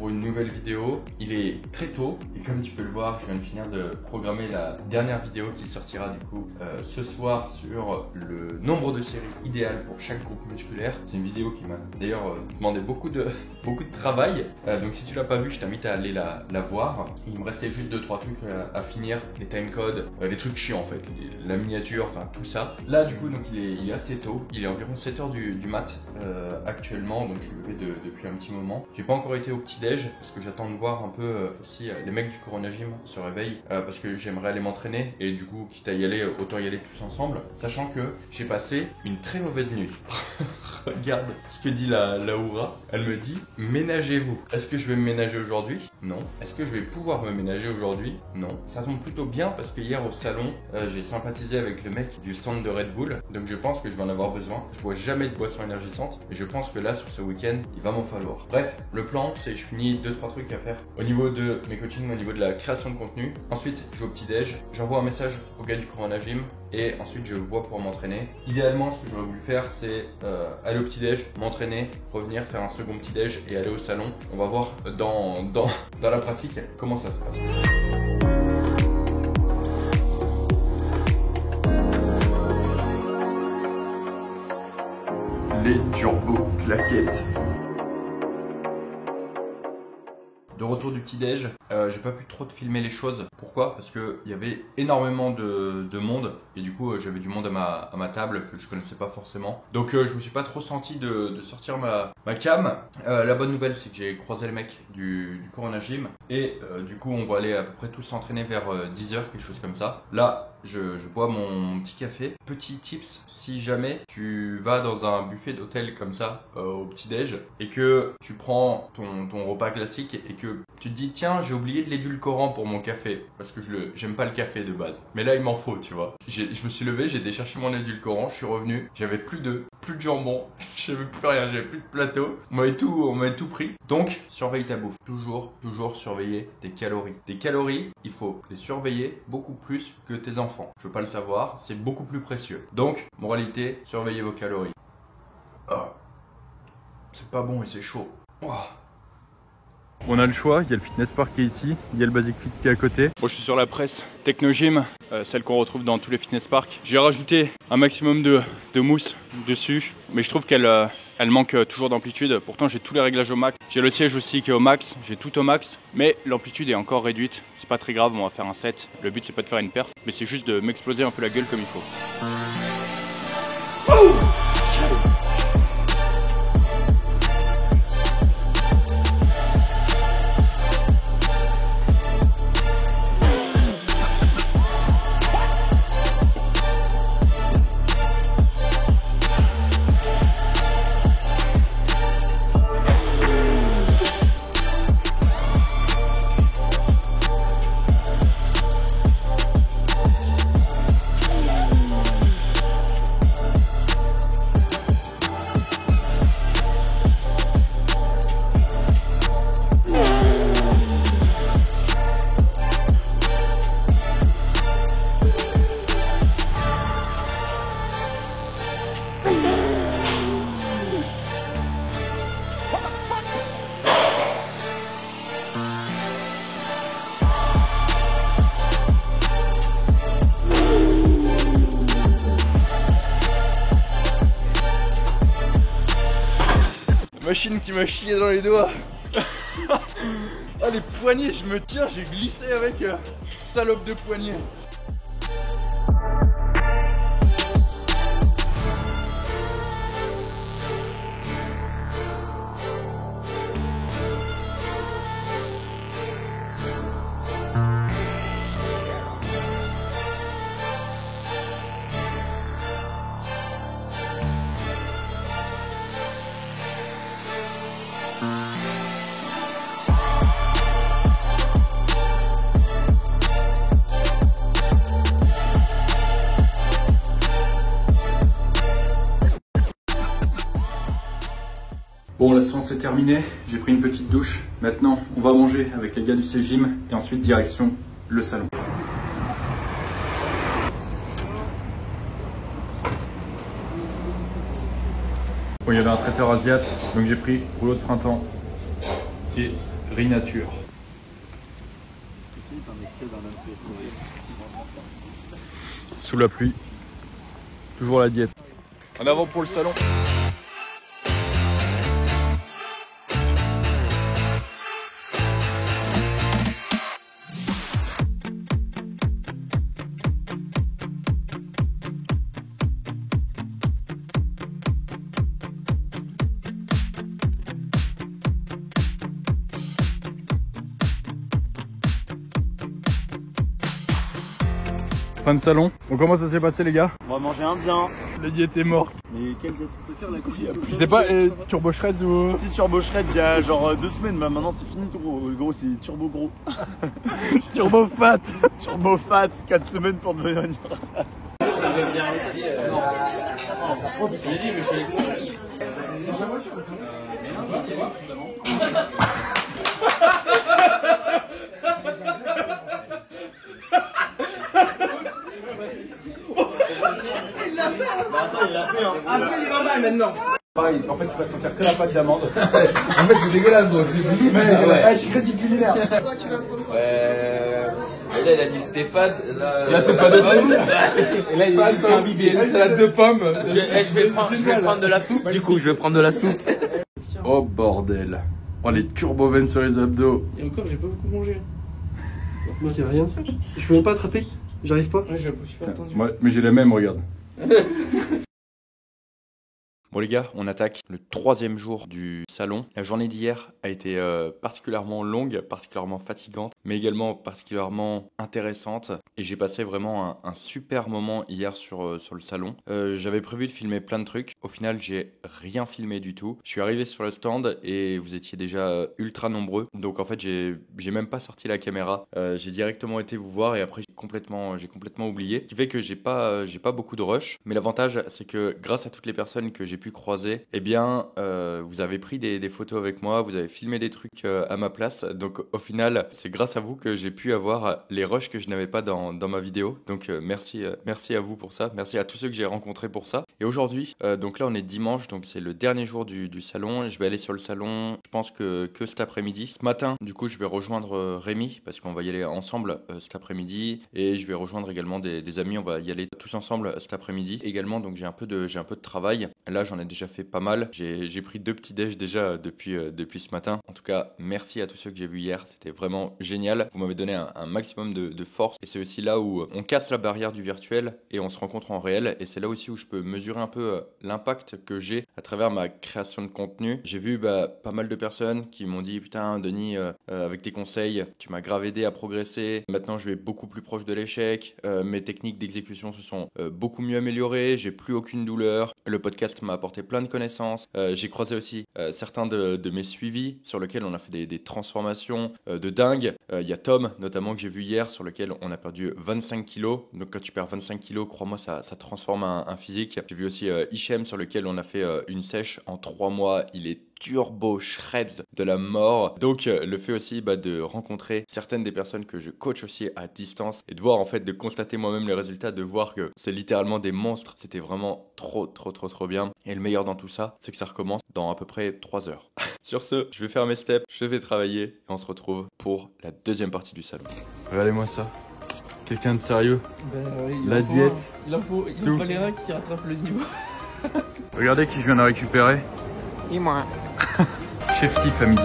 pour une nouvelle vidéo. Il est très tôt et comme tu peux le voir, je viens de finir de programmer la dernière vidéo qui sortira du coup ce soir sur le nombre de séries idéales pour chaque groupe musculaire. C'est une vidéo qui m'a d'ailleurs demandé beaucoup de travail. Donc si tu l'as pas vu, je t'invite à aller la voir. Il me restait juste 2-3 trucs à finir, les timecodes, les trucs chiants en fait, la miniature, enfin tout ça. Là du coup donc il est assez tôt, il est environ 7h du mat actuellement, donc je suis levé depuis un petit moment. J'ai pas encore été au petit déj parce que j'attends de voir un peu si les mecs du Corona Gym se réveillent parce que j'aimerais aller m'entraîner et du coup quitte à y aller, autant y aller tous ensemble, sachant que j'ai passé une très mauvaise nuit. Regarde ce que dit la Oura, elle me dit ménagez-vous. Est-ce que je vais me ménager aujourd'hui? Non. Est-ce que je vais pouvoir me ménager aujourd'hui? Non. Ça tombe plutôt bien parce que hier au salon j'ai sympathisé avec le mec du stand de Red Bull, donc je pense que je vais en avoir besoin. Je bois jamais de boissons énergisantes et je pense que là sur ce week-end il va m'en falloir. Bref, le plan c'est je finis 2-3 trucs à faire au niveau de mes coachings, au niveau de la création de contenu. Ensuite je vais au petit déj, j'envoie un message au gars du Corona Gym et ensuite je vois pour m'entraîner. Idéalement ce que j'aurais voulu faire c'est aller au petit déj, m'entraîner, revenir faire un second petit déj et aller au salon. On va voir dans la pratique comment ça se passe. Les turbo claquettes. De retour du petit déj, j'ai pas pu trop te filmer les choses. Pourquoi? Parce que il y avait énormément de monde et du coup j'avais du monde à ma table que je connaissais pas forcément. Donc je me suis pas trop senti de sortir ma cam. La bonne nouvelle c'est que j'ai croisé le mec du Corona Gym et du coup on va aller à peu près tous s'entraîner vers 10h, quelque chose comme ça. Là je bois mon petit café. Petit tips, si jamais tu vas dans un buffet d'hôtel comme ça au petit déj et que tu prends ton repas classique et que tu te dis tiens j'ai oublié de l'édulcorant pour mon café parce que j'aime pas le café de base, mais là il m'en faut tu vois. Je me suis levé, j'ai été chercher mon édulcorant, je suis revenu, j'avais plus de jambon, j'avais plus rien, j'avais plus de plateau, on m'avait tout pris. Donc surveille ta bouffe, toujours surveiller tes calories. Tes calories, il faut les surveiller beaucoup plus que tes enfants. Je veux pas le savoir, c'est beaucoup plus précieux. Donc moralité, surveillez vos calories. Oh, c'est pas bon et c'est chaud. Oh. On a le choix, il y a le fitness park qui est ici, il y a le Basic Fit qui est à côté. Moi je suis sur la presse Technogym, celle qu'on retrouve dans tous les fitness parks. J'ai rajouté un maximum de mousse dessus, mais je trouve qu'elle manque toujours d'amplitude. Pourtant j'ai tous les réglages au max. J'ai le siège aussi qui est au max, j'ai tout au max, mais l'amplitude est encore réduite. C'est pas très grave, on va faire un set. Le but c'est pas de faire une perf, mais c'est juste de m'exploser un peu la gueule comme il faut. Oh! Machine qui m'a chié dans les doigts. Ah les poignets, je me tiens, j'ai glissé avec salope de poignet. Bon, la séance est terminée, j'ai pris une petite douche. Maintenant, on va manger avec les gars du C-Gym et ensuite direction le salon. Bon, il y avait un traiteur asiate, donc j'ai pris rouleau de printemps et Nature. Sous la pluie, toujours la diète. En avant pour le salon. Fin de salon. Bon, comment ça s'est passé les gars? On va manger indien. La diète est morte. Mais quelle diète? Tu peux faire la cuisine? Je sais pas, Turbo Shred ou... Si Turbo Shred il y a genre 2 semaines, bah maintenant c'est fini gros, c'est Turbo Gros. Turbo Fat. Turbo Fat, 4 semaines pour devenir une fat. Il l'a fait, hein. Après il va mal maintenant. Pareil, en fait tu vas sentir que la pâte d'amande. En fait c'est dégueulasse donc c'est fini. Ouais. Je suis critique culinaire. Là il a dit Stéphane. Là c'est pas de soupe. Et là il a dit c'est un bibé. Là c'est la 2 pommes. Je vais prendre de la soupe du coup, je vais prendre de la soupe. Oh bordel. Oh les turbo-veines sur les abdos. Et encore j'ai pas beaucoup mangé. Moi j'ai rien. Je peux même pas attraper. J'arrive pas. Ouais, je suis pas attendu. Ouais, mais j'ai la même, regarde. Bon les gars, on attaque le 3e jour du salon. La journée d'hier a été particulièrement longue, particulièrement fatigante, mais également particulièrement intéressante. Et j'ai passé vraiment un super moment hier sur le salon. J'avais prévu de filmer plein de trucs. Au final, j'ai rien filmé du tout. Je suis arrivé sur le stand et vous étiez déjà ultra nombreux. Donc en fait, j'ai même pas sorti la caméra. J'ai directement été vous voir et après j'ai complètement oublié. Ce qui fait que j'ai pas beaucoup de rush. Mais l'avantage, c'est que grâce à toutes les personnes que j'ai pu croiser, eh bien, vous avez pris des photos avec moi, vous avez filmé des trucs à ma place. Donc au final, c'est grâce à vous que j'ai pu avoir les rushs que je n'avais pas dans ma vidéo. Donc merci à vous pour ça. Merci à tous ceux que j'ai rencontrés pour ça. Et aujourd'hui, donc là on est dimanche, donc c'est le dernier jour du salon. Je vais aller sur le salon, je pense que cet après-midi. Ce matin, du coup, je vais rejoindre Rémi parce qu'on va y aller ensemble cet après-midi. Et je vais rejoindre également des amis. On va y aller tous ensemble cet après-midi. Également, donc j'ai un peu de travail. Là, j'en ai déjà fait pas mal. J'ai pris 2 petits déj déjà depuis ce matin. En tout cas, merci à tous ceux que j'ai vus hier. C'était vraiment génial. Vous m'avez donné un maximum de force. Et c'est aussi là où on casse la barrière du virtuel et on se rencontre en réel. Et c'est là aussi où je peux mesurer un peu l'impact que j'ai à travers ma création de contenu. J'ai vu pas mal de personnes qui m'ont dit « Putain, Denis, avec tes conseils, tu m'as grave aidé à progresser. Maintenant, je vais beaucoup plus proche de l'échec. Mes techniques d'exécution se sont beaucoup mieux améliorées. J'ai plus aucune douleur. Le podcast m'a apporté plein de connaissances. J'ai croisé aussi certains de mes suivis sur lesquels on a fait des transformations de dingue. Il y a Tom notamment que j'ai vu hier sur lequel on a perdu 25 kilos. Donc quand tu perds 25 kilos, crois-moi, ça transforme un physique. J'ai vu aussi Hichem sur lequel on a fait une sèche en 3 mois. Il est turbo shreds de la mort. Donc le fait aussi de rencontrer certaines des personnes que je coach aussi à distance et de voir en fait, de constater moi-même les résultats, de voir que c'est littéralement des monstres, c'était vraiment trop bien. Et le meilleur dans tout ça, c'est que ça recommence dans à peu près 3 heures. Sur ce, je vais faire mes steps, je vais travailler et on se retrouve pour la 2e partie du salon. Regardez-moi ça, quelqu'un de sérieux. La diète. Il fallait un qui rattrape le niveau. Regardez qui je viens de récupérer. Et moi. Chef Tiff à midi.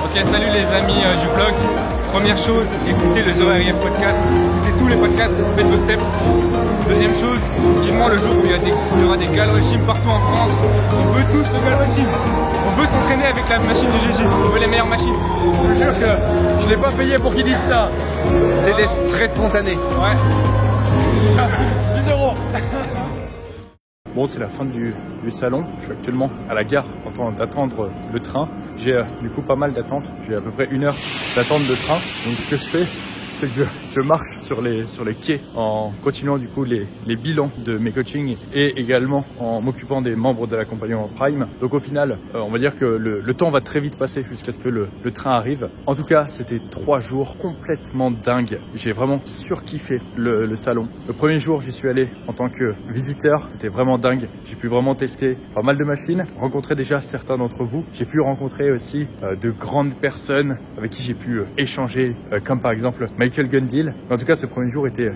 Ok, salut les amis du vlog. Première chose, écoutez le The Aérien Podcast, écoutez tous les podcasts, faites vos steps. Deuxième chose, vivement le jour où il y aura des gals régime partout en France. On veut tous le gal régime. On veut s'entraîner avec la machine du GG. On veut les meilleures machines. Je vous jure que je l'ai pas payé pour qu'ils disent ça. C'est très spontané. Ouais. 10 €. Bon, c'est la fin du salon. Je suis actuellement à la gare en train d'attendre le train. J'ai du coup pas mal d'attentes. J'ai à peu près 1 heure d'attente de train. Donc ce que je fais, c'est que je marche sur les quais en continuant du coup les bilans de mes coachings et également en m'occupant des membres de l'accompagnement Prime. Donc au final, on va dire que le temps va très vite passer jusqu'à ce que le train arrive. En tout cas, c'était 3 jours complètement dingues. J'ai vraiment surkiffé le salon. Le premier jour, j'y suis allé en tant que visiteur. C'était vraiment dingue. J'ai pu vraiment tester pas mal de machines, rencontrer déjà certains d'entre vous. J'ai pu rencontrer aussi de grandes personnes avec qui j'ai pu échanger, comme par exemple Michael Gundil. En tout cas, ce premier jour était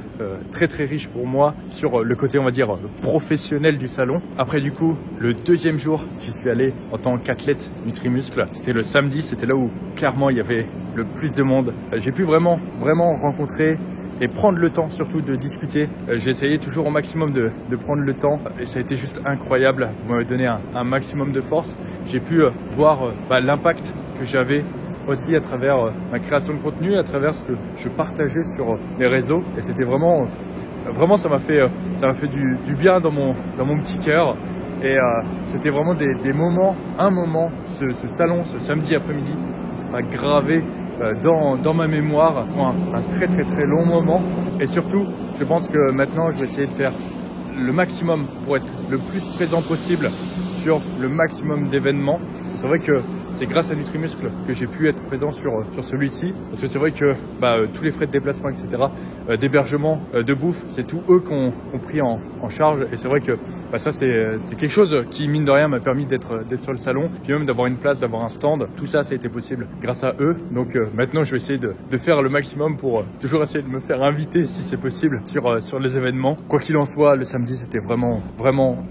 très très riche pour moi sur le côté, on va dire, professionnel du salon. Après du coup, le deuxième jour, j'y suis allé en tant qu'athlète Nutrimuscle. C'était le samedi, c'était là où clairement il y avait le plus de monde. J'ai pu vraiment rencontrer et prendre le temps surtout de discuter. J'ai essayé toujours au maximum de prendre le temps et ça a été juste incroyable. Vous m'avez donné un maximum de force. J'ai pu voir l'impact que j'avais aussi à travers ma création de contenu, à travers ce que je partageais sur les réseaux. Et c'était vraiment ça m'a fait du bien dans mon petit cœur. Et c'était vraiment des moments, ce salon, ce samedi après-midi, ça sera gravé dans ma mémoire pour un très très très long moment. Et surtout, je pense que maintenant, je vais essayer de faire le maximum pour être le plus présent possible sur le maximum d'événements. C'est vrai que c'est grâce à Nutrimuscle que j'ai pu être présent sur celui-ci. Parce que c'est vrai que tous les frais de déplacement, etc., d'hébergement, de bouffe, c'est tout eux qui ont pris en charge. Et c'est vrai que ça, c'est quelque chose qui, mine de rien, m'a permis d'être sur le salon. Puis même d'avoir une place, d'avoir un stand. Tout ça, ça a été possible grâce à eux. Donc maintenant, je vais essayer de faire le maximum pour toujours essayer de me faire inviter, si c'est possible, sur les événements. Quoi qu'il en soit, le samedi, c'était vraiment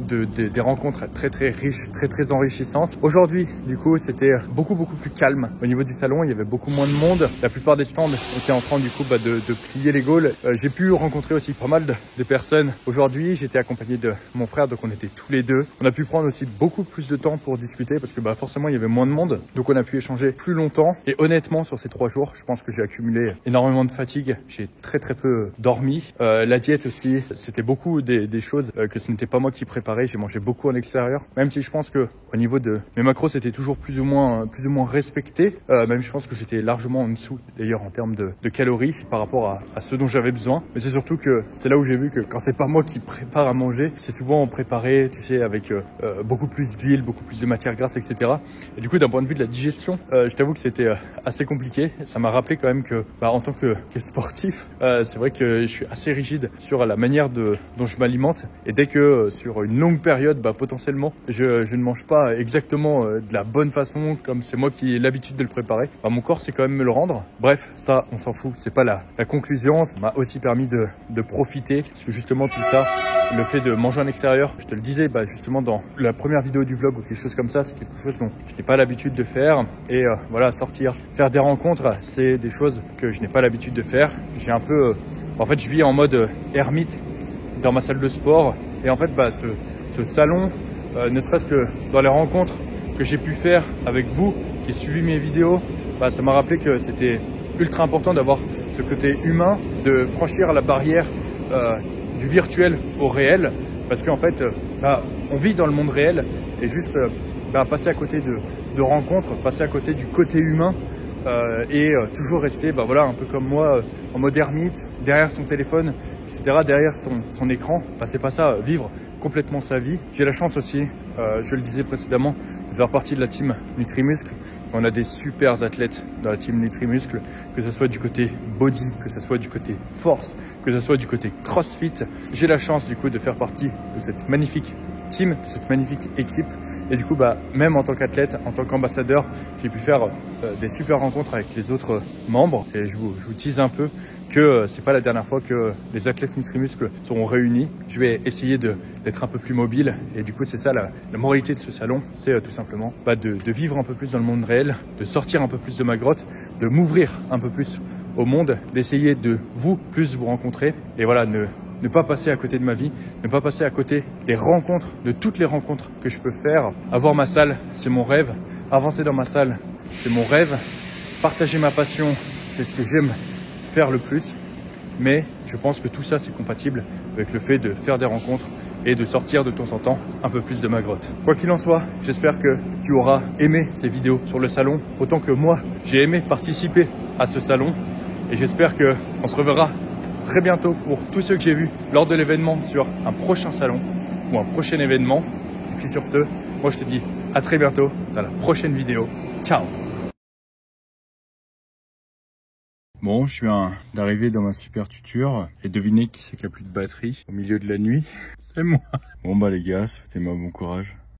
des rencontres très très riches, très très enrichissantes. Aujourd'hui, du coup, c'était beaucoup plus calme au niveau du salon. Il y avait beaucoup moins de monde. La plupart des stands étaient en train du coup de plier les gaules. J'ai pu rencontrer aussi pas mal de personnes. Aujourd'hui, j'étais accompagné de mon frère, donc on était tous les deux. On a pu prendre aussi beaucoup plus de temps pour discuter parce que forcément il y avait moins de monde. Donc on a pu échanger plus longtemps. Et honnêtement, sur ces 3 jours, je pense que j'ai accumulé énormément de fatigue. J'ai très peu dormi. La diète aussi, c'était beaucoup des choses que ce n'était pas moi qui préparais. J'ai mangé beaucoup en extérieur. Même si je pense que au niveau de mes macros, c'était toujours plus ou moins respecté. Même je pense que j'étais largement en dessous d'ailleurs en termes de calories par rapport à ce dont j'avais besoin. Mais c'est surtout que c'est là où j'ai vu que quand c'est pas moi qui prépare à manger, c'est souvent préparé, tu sais, avec beaucoup plus d'huile, beaucoup plus de matière grasse, etc. Et du coup, d'un point de vue de la digestion, je t'avoue que c'était assez compliqué. Ça m'a rappelé quand même que en tant que sportif, c'est vrai que je suis assez rigide sur la manière dont je m'alimente. Et dès que sur une longue période, potentiellement, je ne mange pas exactement de la bonne façon, comme c'est moi qui ai l'habitude de le préparer, mon corps sait quand même me le rendre. Bref, ça, on s'en fout. C'est pas la conclusion. Ça m'a aussi permis de profiter, parce que justement tout ça, le fait de manger en extérieur, je te le disais, justement dans la première vidéo du vlog ou quelque chose comme ça, c'est quelque chose dont je n'ai pas l'habitude de faire. Et voilà, sortir, faire des rencontres, c'est des choses que je n'ai pas l'habitude de faire. J'ai un peu, en fait, je vis en mode ermite dans ma salle de sport. Et en fait, ce salon, ne serait-ce que dans les rencontres que j'ai pu faire avec vous, qui suivi mes vidéos, ça m'a rappelé que c'était ultra important d'avoir ce côté humain, de franchir la barrière du virtuel au réel, parce qu'en fait, on vit dans le monde réel et juste passer à côté de rencontres, passer à côté du côté humain et toujours rester, un peu comme moi, en mode ermite, derrière son téléphone, etc., derrière son écran. C'est pas ça, vivre complètement sa vie. J'ai la chance aussi, je le disais précédemment, de faire partie de la team Nutrimuscle. On a des super athlètes dans la team Nutrimuscle, que ce soit du côté body, que ce soit du côté force, que ce soit du côté crossfit. J'ai la chance du coup de faire partie de cette magnifique team, de cette magnifique équipe. Et du coup, même en tant qu'athlète, en tant qu'ambassadeur, j'ai pu faire des super rencontres avec les autres membres. Et je vous tease un peu que c'est pas la dernière fois que les athlètes Nutrimuscle seront réunis. Je vais essayer d'être un peu plus mobile et du coup c'est ça la moralité de ce salon, c'est tout simplement de vivre un peu plus dans le monde réel, de sortir un peu plus de ma grotte, de m'ouvrir un peu plus au monde, d'essayer de plus vous rencontrer et voilà, ne pas passer à côté de ma vie, ne pas passer à côté des rencontres, de toutes les rencontres que je peux faire. Avoir ma salle, c'est mon rêve. Avancer dans ma salle, c'est mon rêve. Partager ma passion, c'est ce que j'aime faire le plus. Mais je pense que tout ça, c'est compatible avec le fait de faire des rencontres et de sortir de temps en temps un peu plus de ma grotte. Quoi qu'il en soit, j'espère que tu auras aimé ces vidéos sur le salon autant que moi, j'ai aimé participer à ce salon. Et j'espère qu'on se reverra très bientôt pour tous ceux que j'ai vus lors de l'événement sur un prochain salon ou un prochain événement. Et puis sur ce, moi je te dis à très bientôt dans la prochaine vidéo. Ciao! Bon, je viens d'arriver dans ma super tuture et devinez qui c'est qui a plus de batterie au milieu de la nuit? C'est moi. Bon bah les gars, souhaitez-moi bon courage.